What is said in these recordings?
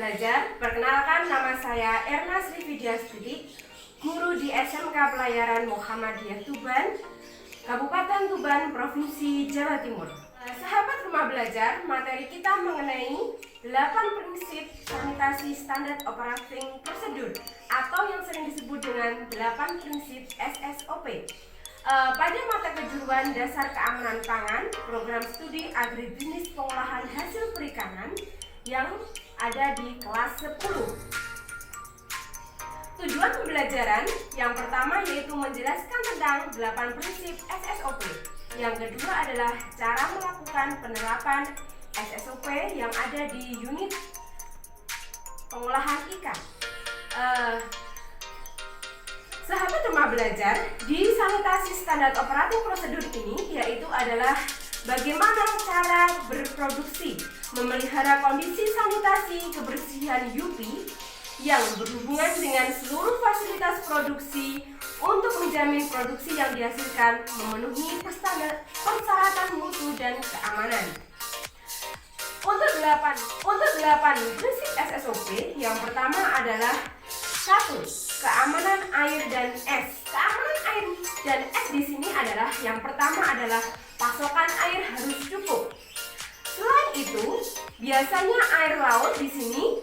Belajar. Perkenalkan, nama saya Erna Sri Widiastuti, guru di SMK Pelayaran Muhammadiyah Tuban, Kabupaten Tuban, Provinsi Jawa Timur. Sahabat Rumah Belajar, materi kita mengenai 8 prinsip sanitasi standar operating procedure atau yang sering disebut dengan 8 prinsip SSOP. Pada mata kejuruan Dasar Keamanan Pangan, program studi agribisnis pengolahan hasil perikanan yang ada di kelas 10. Tujuan pembelajaran yang pertama yaitu menjelaskan tentang 8 prinsip SSOP. Yang kedua adalah cara melakukan penerapan SSOP yang ada di unit pengolahan ikan. Sahabat Rumah Belajar, di sanitasi standar operating prosedur ini yaitu adalah bagaimana cara berproduksi, memelihara kondisi sanitasi kebersihan UP yang berhubungan dengan seluruh fasilitas produksi untuk menjamin produksi yang dihasilkan memenuhi persyaratan mutu dan keamanan. Untuk 8 prinsip SSOP, yang pertama adalah 1. Keamanan air dan es. Keamanan air dan es di sini adalah yang pertama adalah pasokan air harus cukup. Selain itu, biasanya air laut di sini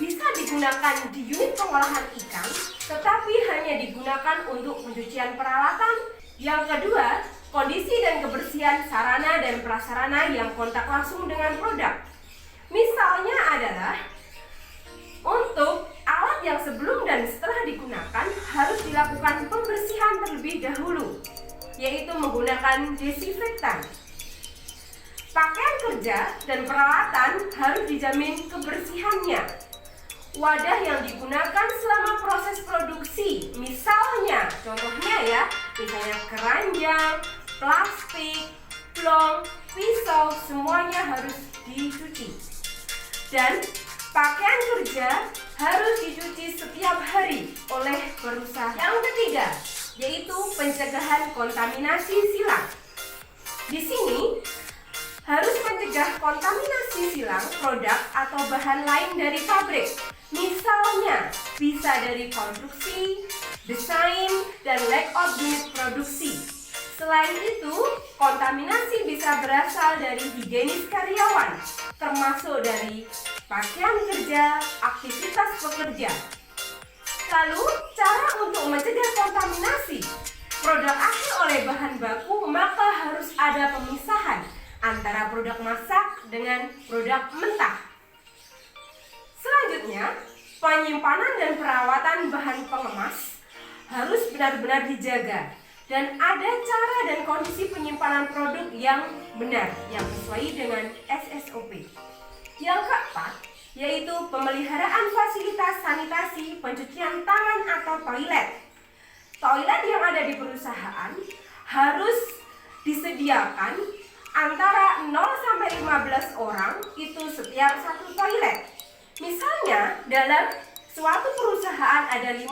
bisa digunakan di unit pengolahan ikan, tetapi hanya digunakan untuk pencucian peralatan. Yang kedua, kondisi dan kebersihan sarana dan prasarana yang kontak langsung dengan produk. Misalnya adalah untuk alat yang sebelum dan setelah digunakan harus dilakukan pembersihan terlebih dahulu, yaitu menggunakan desinfektan. Pakaian kerja dan peralatan harus dijamin kebersihannya. Wadah yang digunakan selama proses produksi, misalnya contohnya misalnya keranjang, plastik, plong, pisau, semuanya harus dicuci. Dan pakaian kerja harus dicuci setiap hari oleh perusahaan. Yang ketiga, yaitu pencegahan kontaminasi silang. Di sini harus mencegah kontaminasi silang produk atau bahan lain dari pabrik. Misalnya bisa dari konstruksi, desain, dan layout unit produksi. Selain itu, kontaminasi bisa berasal dari higienis karyawan, termasuk dari pakaian kerja, aktivitas pekerja. Lalu, cara untuk mencegah kontaminasi produk akhir oleh bahan baku, maka harus ada pemisahan antara produk masak dengan produk mentah. Selanjutnya, penyimpanan dan perawatan bahan pengemas harus benar-benar dijaga dan ada cara dan kondisi penyimpanan produk yang benar yang sesuai dengan SSOP. Yang keempat, yaitu pemeliharaan fasilitas sanitasi pencucian tangan atau toilet. Toilet yang ada di perusahaan harus disediakan antara 0 sampai 15 orang itu setiap satu toilet. Misalnya dalam suatu perusahaan ada 50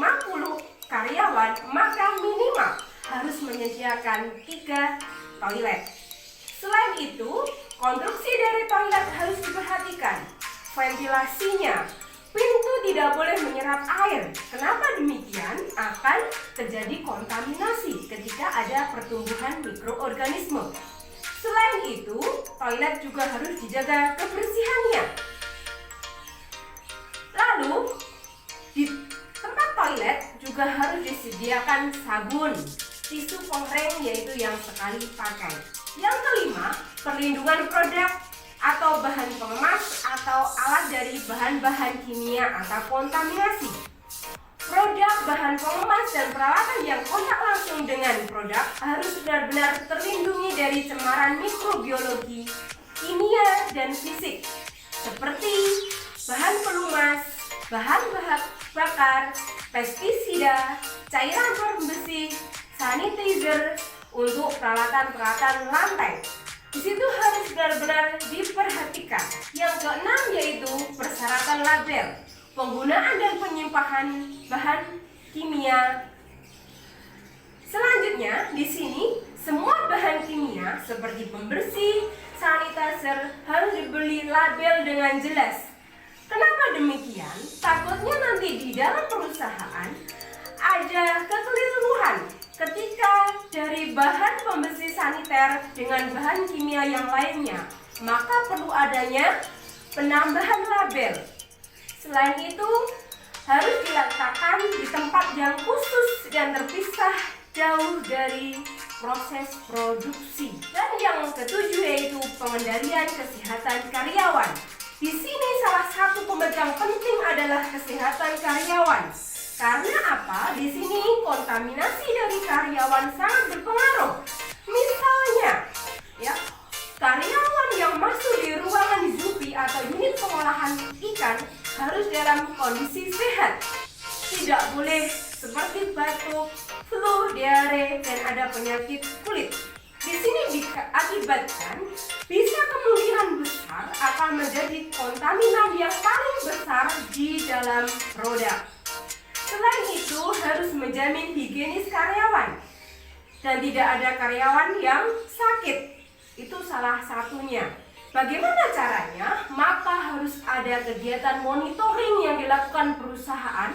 karyawan, maka minimal harus menyediakan 3 toilet. Selain itu, konstruksi dari toilet harus diperhatikan. Ventilasinya, pintu tidak boleh menyerap air. Kenapa demikian? Akan terjadi kontaminasi ketika ada pertumbuhan mikroorganisme. Selain itu, toilet juga harus dijaga kebersihannya. Lalu, di tempat toilet juga harus disediakan sabun, tisu pengereng yaitu yang sekali pakai. Yang kelima, perlindungan produk atau bahan pengemas atau alat dari bahan-bahan kimia atau kontaminasi. Produk, bahan pengemas, dan peralatan yang kontak langsung dengan produk harus benar-benar terlindungi dari cemaran mikrobiologi, kimia, dan fisik, seperti bahan pelumas, bahan bakar, pestisida, cairan pembersih, sanitizer untuk peralatan-peralatan lantai. Di situ harus benar-benar diperhatikan. Yang keenam yaitu persyaratan label, penggunaan dan penyimpanan bahan kimia. Selanjutnya, di sini semua bahan kimia seperti pembersih, sanitizer harus diberi label dengan jelas. Kenapa demikian? Takutnya nanti di dalam perusahaan ada kekeliruan ketika dari bahan pembersih saniter dengan bahan kimia yang lainnya, maka perlu adanya penambahan label. Selain itu, harus diletakkan di tempat yang khusus dan terpisah jauh dari proses produksi. Dan yang ketujuh yaitu pengendalian kesehatan karyawan. Di sini salah satu pemegang penting adalah kesehatan karyawan. Karena apa? Di sini kontaminasi dari karyawan sangat berpengaruh. Misalnya, ya, karyawan yang masuk di ruangan ZUPI atau unit pengolahan ikan harus dalam kondisi sehat. Tidak boleh seperti batuk, flu, diare, dan ada penyakit kulit. Di sini diakibatkan bisa kemungkinan besar akan menjadi kontaminan yang paling besar di dalam produk. Selain itu, harus menjamin higienis karyawan dan tidak ada karyawan yang sakit. Itu salah satunya. Bagaimana caranya? Maka harus ada kegiatan monitoring yang dilakukan perusahaan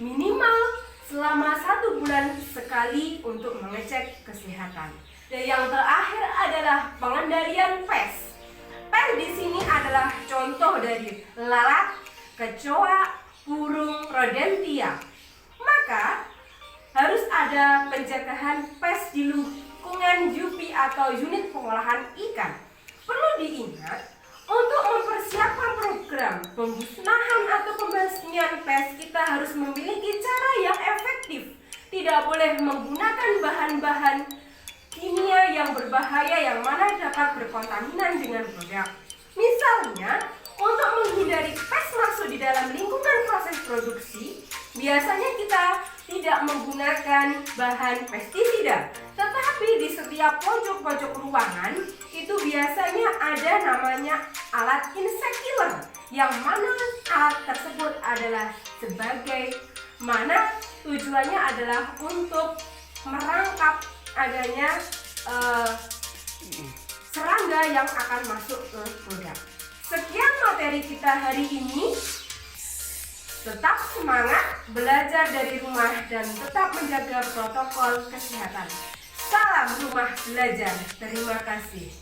minimal selama 1 bulan sekali untuk mengecek kesehatan. Dan yang terakhir adalah pengendalian pes. Pes di sini adalah contoh dari lalat, kecoa, burung, rodentia. Maka harus ada pencegahan pes di lingkungan UPI atau unit pengolahan ikan. Perlu diingat, untuk mempersiapkan program pemusnahan atau pembersihan pes, kita harus memiliki cara yang efektif. Tidak boleh menggunakan bahan-bahan kimia yang berbahaya yang mana dapat berkontaminan dengan produk. Misalnya, untuk menghindari pes masuk di dalam lingkungan proses produksi, biasanya kita tidak menggunakan bahan pestisida. Tetapi di setiap pojok-pojok ruangan itu biasanya ada namanya alat insect killer, yang mana alat tersebut adalah sebagai mana tujuannya adalah untuk merangkap adanya serangga yang akan masuk ke produk. Sekian materi kita hari ini. Tetap semangat belajar dari rumah dan tetap menjaga protokol kesehatan. Salam rumah belajar. Terima kasih.